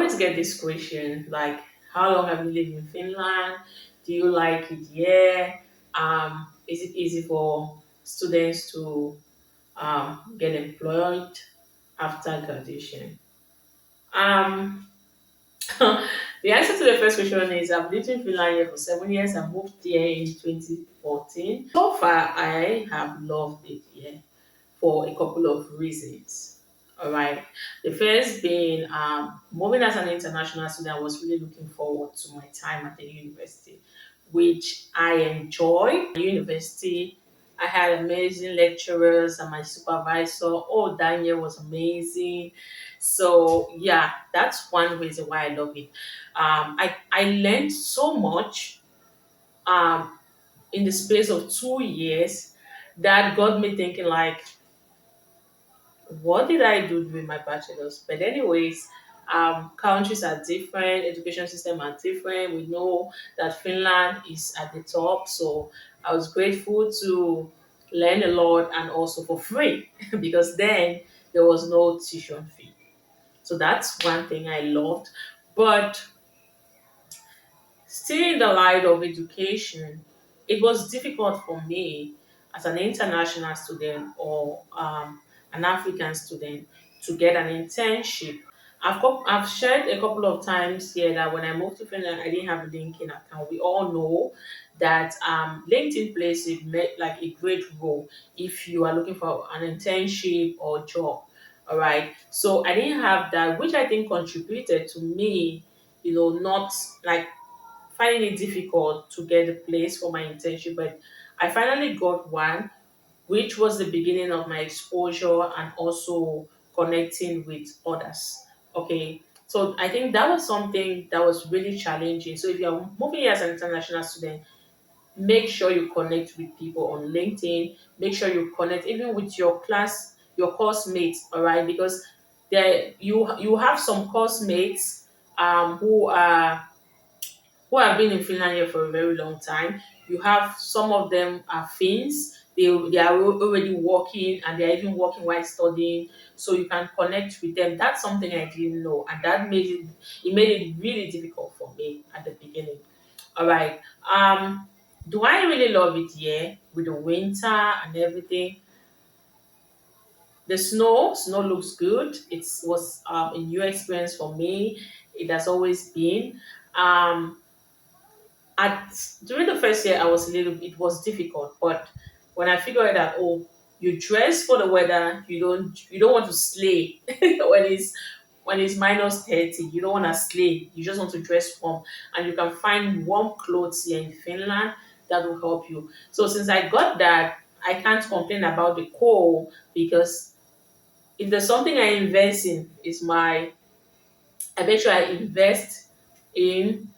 always get this question like, how long have you lived in Finland? Do you like it here? Is it easy for students to get employed after graduation? Um, the answer to the first question is I've lived in Finland here for 7 years. I moved here in 2014. So far, I have loved it here for a couple of reasons. All right. The first being moving as an international student, I was really looking forward to my time at the university, which I enjoy. University, I had amazing lecturers and my supervisor. Oh, Daniel was amazing. So yeah, that's one reason why I love it. I learned so much um, in the space of 2 years that got me thinking like, what did I do with my bachelor's? But anyways, countries are different, education system are different. We know that Finland is at the top, so I was grateful to learn a lot and also for free because then there was no tuition fee. So that's one thing I loved. But still, in the light of education, it was difficult for me as an international student or an African student to get an internship. I've shared a couple of times here that when I moved to Finland, I didn't have a LinkedIn account. We all know that LinkedIn plays like a great role if you are looking for an internship or job. All right. So I didn't have that, which I think contributed to me, not like finding it difficult to get a place for my internship, but I finally got one, which was the beginning of my exposure and also connecting with others. Okay, so I think that was something that was really challenging. So if you're moving here as an international student, make sure you connect with people on LinkedIn. Make sure you connect even with your class, your course mates. All right, because you have some course mates who have been in Finland here for a very long time. You have some of them are Finns. They are already working and they're even working while studying. So you can connect with them. That's something I didn't know, and that made it really difficult for me at the beginning. All right. Do I really love it here with the winter and everything? The snow looks good. It was a new experience for me. It has always been. Um, at During the first year I was it was difficult, but when I figured out, oh, you dress for the weather, you don't want to slay when it's minus 30, you don't want to slay, you just want to dress warm, and you can find warm clothes here in Finland that will help you. So since I got that, I can't complain about the cold, because if there's something I invest in, is my I make sure I invest in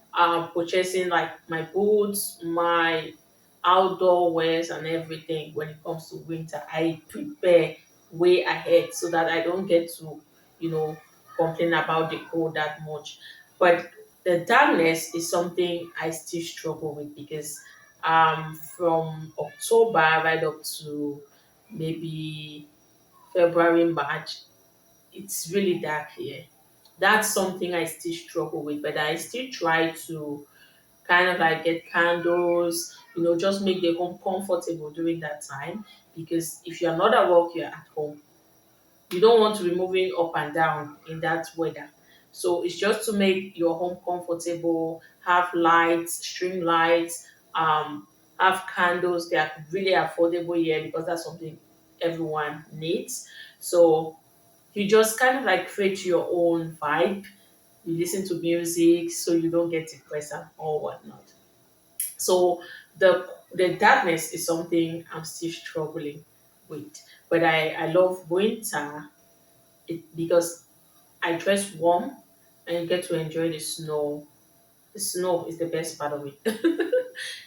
purchasing like my boots, my outdoor wears, and everything. When it comes to winter, I prepare way ahead so that I don't get to, you know, complain about the cold that much. But the darkness is something I still struggle with, because from October right up to maybe February, March, it's really dark here. That's something I still struggle with, but I still try to kind of like get candles, just make the home comfortable during that time. Because if you're not at work, you're at home. You don't want to be moving up and down in that weather. So it's just to make your home comfortable, have lights, string lights, have candles. They are really affordable here because that's something everyone needs. So you just kind of like create your own vibe. You listen to music so you don't get depressed or whatnot. So the darkness is something I'm still struggling with. But I love winter, because I dress warm and you get to enjoy the snow. The snow is the best part of it.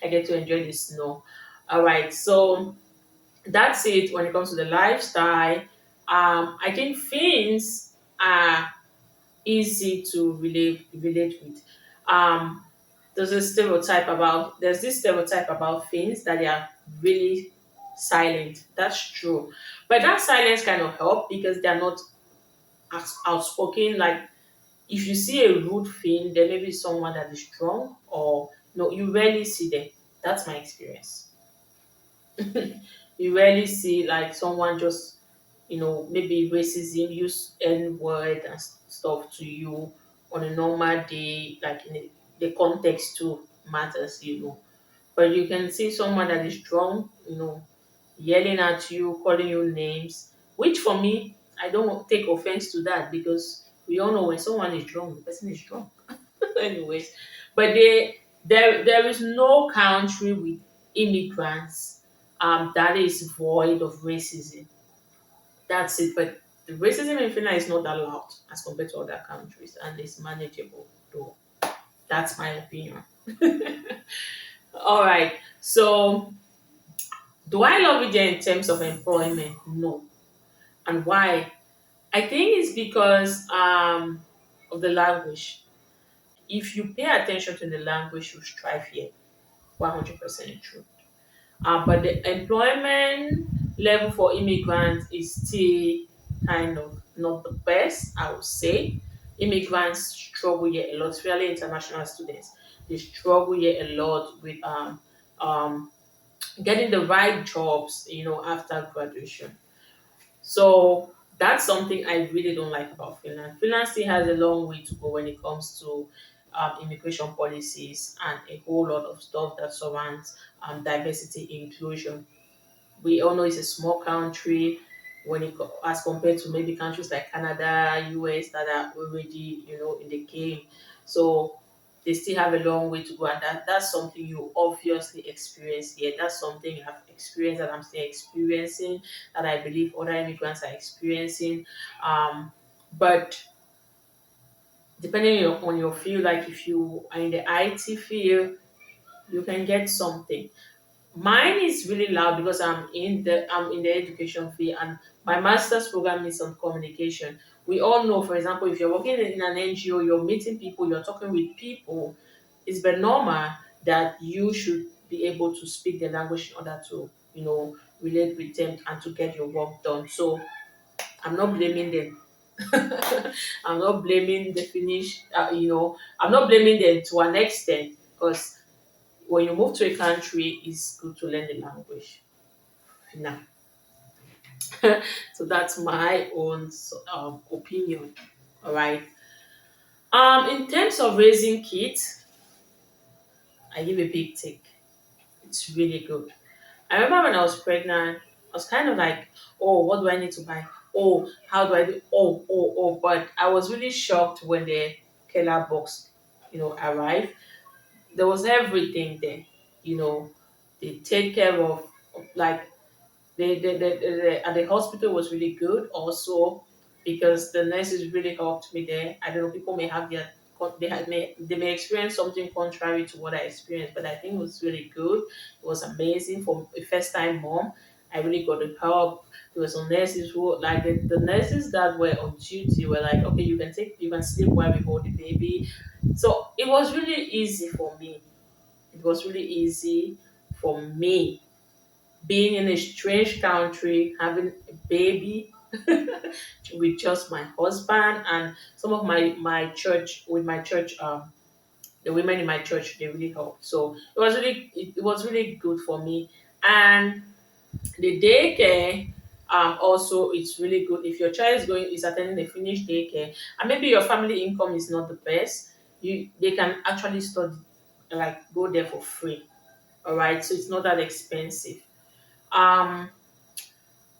I get to enjoy the snow. All right, so that's it when it comes to the lifestyle. I think Finns are easy to relate with. Um, there's this stereotype about Finns that they are really silent. That's true, but that silence kind of help because they are not as outspoken. Like If you see a rude Finn, then maybe it's someone that is strong, or no, you rarely see them. That's my experience. You rarely see like someone just, maybe racism, use N word and stuff to you on a normal day, like the context too matters. But you can see someone that is drunk, yelling at you, calling you names, which for me, I don't take offense to that, because we all know when someone is drunk, the person is drunk. Anyways, but there is no country with immigrants that is void of racism. That's it. But the racism in Finland is not that loud as compared to other countries, and it's manageable though. That's my opinion. All right. So, do I love it there in terms of employment? No. And why? I think it's because of the language. If you pay attention to the language, you strive here. 100% true. But the employment level for immigrants is still kind of not the best, I would say. Immigrants struggle here a lot, especially international students. They struggle here a lot with um, getting the right jobs, after graduation. So that's something I really don't like about Finland. Finland still has a long way to go when it comes to immigration policies and a whole lot of stuff that surrounds diversity inclusion. We all know it's a small country as compared to maybe countries like Canada, US that are already in the game. So they still have a long way to go, and that's something you obviously experience here. That's something I've experienced, that I'm still experiencing, that I believe other immigrants are experiencing. But depending on your field, like if you are in the IT field, you can get something. Mine is really loud because I'm in the education field, and my master's program is on communication. We all know, for example, if you're working in an NGO, you're meeting people, you're talking with people, it's very normal that you should be able to speak the language in order to, relate with them and to get your work done. So I'm not blaming them. I'm not blaming the Finnish, I'm not blaming them to an extent, because when you move to a country, it's good to learn the language. Now, so that's my own opinion. All right. In terms of raising kids, I give a big tick. It's really good. I remember when I was pregnant, I was kind of like, oh, what do I need to buy? Oh, how do I do? Oh, oh, oh. But I was really shocked when the Keller box, arrived. There was everything there. You know, they take care of like and the hospital was really good also, because the nurses really helped me there. I don't know, people may have they may experience something contrary to what I experienced, but I think it was really good. It was amazing for a first time mom. I really got the help. There were some nurses who, like, the nurses that were on duty were like, okay, you can sleep while we hold the baby. So it was really easy for me. It was really easy for me, being in a strange country, having a baby with just my husband and some of my church, with my church, the women in my church, they really helped. So it was really good for me. And the daycare, also, it's really good if your child is attending a finished daycare, and maybe your family income is not the best. They can actually study, like, go there for free. All right, so it's not that expensive. um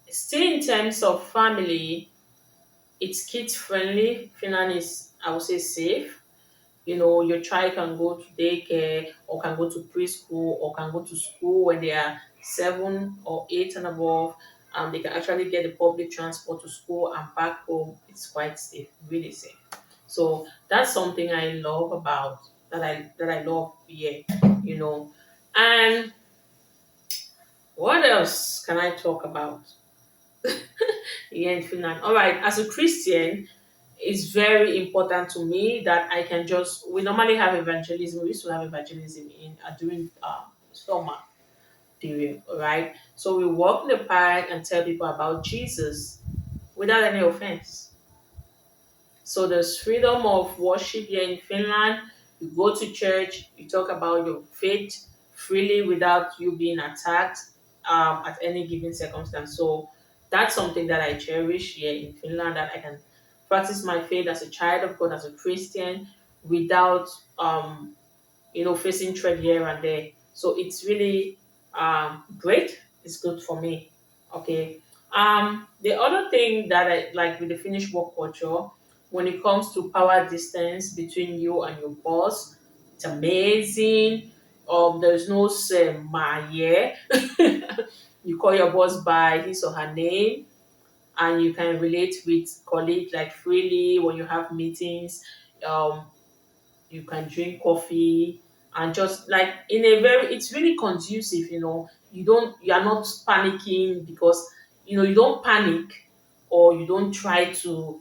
Still, in terms of family, it's kids friendly. Finland is, I would say, safe. Your child can go to daycare, or can go to preschool, or can go to school when they are 7 or 8 and above. They can actually get the public transport to school and back home. It's quite safe, really safe. So that's something I love about that I love here. You know, and what else can I talk about? Yeah, in Finland. All right. As a Christian, it's very important to me that I can just. We normally have evangelism. We used to have evangelism in during summer period. All right. So we walk in the park and tell people about Jesus without any offense. So there's freedom of worship here in Finland. You go to church, you talk about your faith freely without you being attacked at any given circumstance. So that's something that I cherish here in Finland, that I can practice my faith as a child of God, as a Christian, without facing threat here and there. So it's really great. It's good for me. Okay. The other thing that I like with the Finnish work culture, when it comes to power distance between you and your boss, it's amazing. There's no say my yeah. You call your boss by his or her name, and you can relate with colleagues like freely when you have meetings. Um, you can drink coffee and just like in a very, it's really conducive, you are not panicking because you don't panic, or you don't try to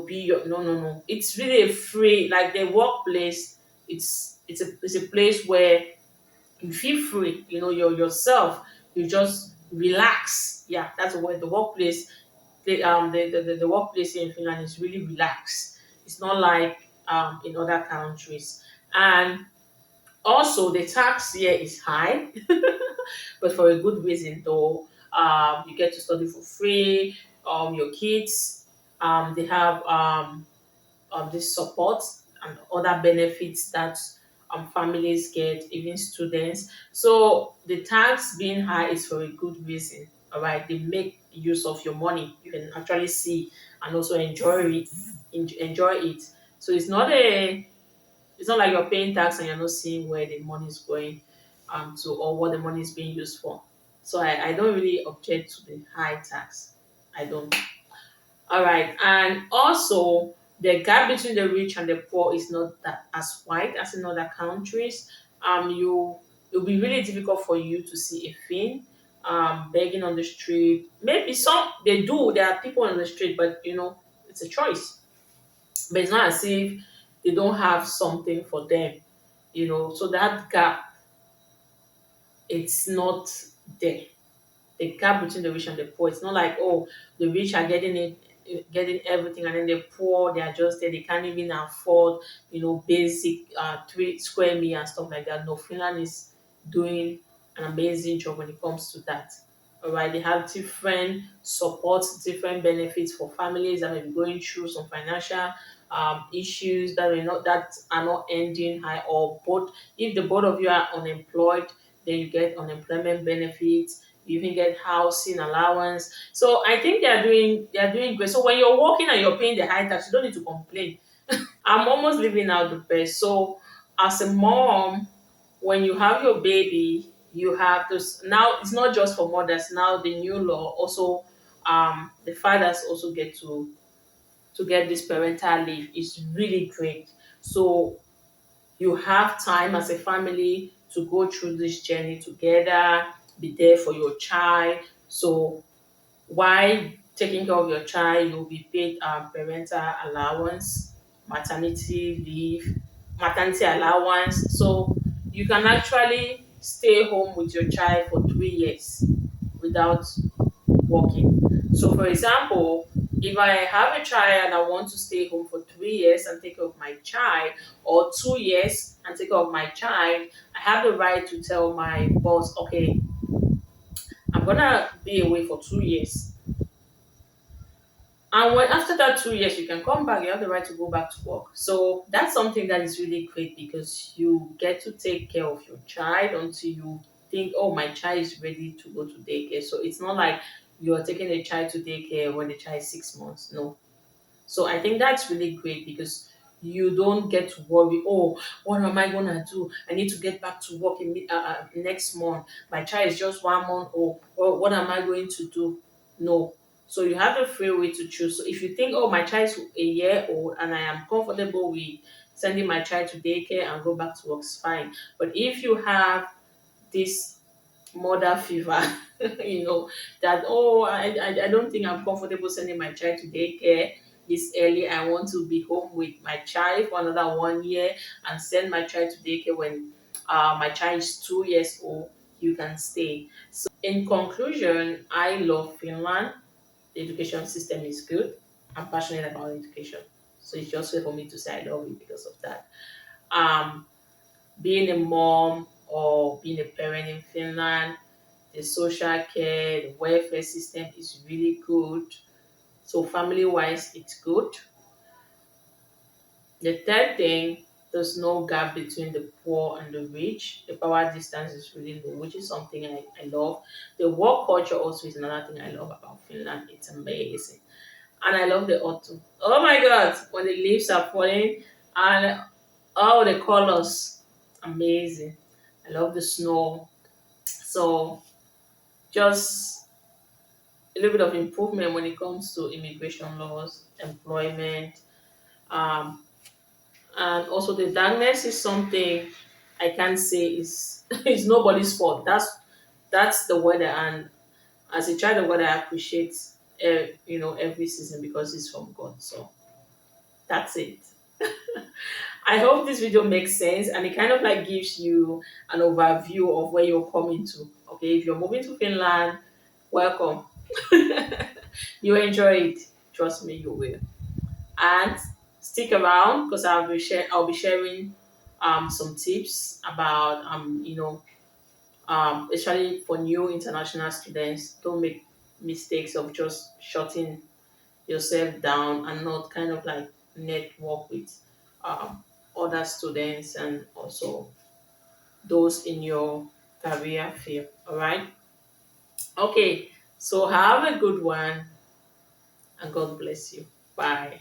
be your, no, it's really a free, like the workplace. It's a place where you feel free, you're yourself. You just relax. Yeah, that's the word. The workplace, the workplace in Finland is really relaxed. It's not like in other countries. And also the tax here is high, but for a good reason though. You get to study for free. Your kids, they have this support and other benefits that families get, even students. So the tax being high is for a good reason. All right, they make use of your money. You can actually see and also enjoy it. So it's not like you're paying tax and you're not seeing where the money is going to, or what the money is being used for. So I don't really object to the high tax. I don't. All right, and also the gap between the rich and the poor is not that as wide as in other countries. It'll be really difficult for you to see a Finn begging on the street. Maybe some they do. There are people on the street, but it's a choice. But it's not as if they don't have something for them. So that gap, it's not there. The gap between the rich and the poor. It's not like, oh, the rich are getting everything, and then the poor, they are just there. They can't even afford, basic 3 square meal and stuff like that. No, Finland is doing an amazing job when it comes to that. All right, they have different supports, different benefits for families that may be going through some financial issues that are not ending high, or both. If the both of you are unemployed, then you get unemployment benefits. You even get housing allowance. So I think they are doing great. So when you're working and you're paying the high tax, you don't need to complain. I'm almost living out the best. So as a mom, when you have your baby, you have to now. It's not just for mothers. Now the new law also, the fathers also get to get this parental leave. Is really great. So you have time as a family to go through this journey together, be there for your child. So while taking care of your child, you'll be paid parental allowance, maternity leave, maternity allowance. So you can actually stay home with your child for 3 years without working. So, for example, if I have a child and I want to stay home for 3 years and take care of my child, or 2 years and take care of my child, I have the right to tell my boss, okay, I'm gonna be away for 2 years. And when after that 2 years you can come back, you have the right to go back to work. So that's something that is really great because you get to take care of your child until you think, oh, my child is ready to go to daycare. So it's not like you are taking a child to daycare when the child is 6 months. No, so I think that's really great because you don't get to worry, oh, what am I going to do? I need to get back to work next month. My child is just 1 month old. Or what am I going to do? No. So you have a free way to choose. So if you think, oh, my child is a year old and I am comfortable with sending my child to daycare and go back to work, it's fine. But if you have this mother fever, that, oh, I don't think I'm comfortable sending my child to daycare this early. I want to be home with my child for another 1 year and send my child to daycare when my child is 2 years old. You can stay. So in conclusion, I love Finland. The education system is good. I'm passionate about education. So it's just fair for me to say I love it because of that. Um, Being a mom or being a parent in Finland, the social care, the welfare system is really good. So family wise, it's good. The third thing, there's no gap between the poor and the rich. The power distance is really low, which is something I love. The work culture also is another thing I love about Finland. It's amazing. And I love the autumn. Oh my god, when the leaves are falling and all the colors, amazing. I love the snow. So just a little bit of improvement when it comes to immigration laws, employment, um, and also the darkness is something I can't say is it's nobody's fault. That's the weather, and as a child of God, I appreciate every season because it's from God. So that's it. I hope this video makes sense and it kind of like gives you an overview of where you're coming to. Okay, if you're moving to Finland, welcome. You enjoy it. Trust me, you will. And stick around because I'll be sharing some tips about especially for new international students. Don't make mistakes of just shutting yourself down and not kind of like network with um, other students and also those in your career field. All right. Okay. So have a good one and God bless you. Bye.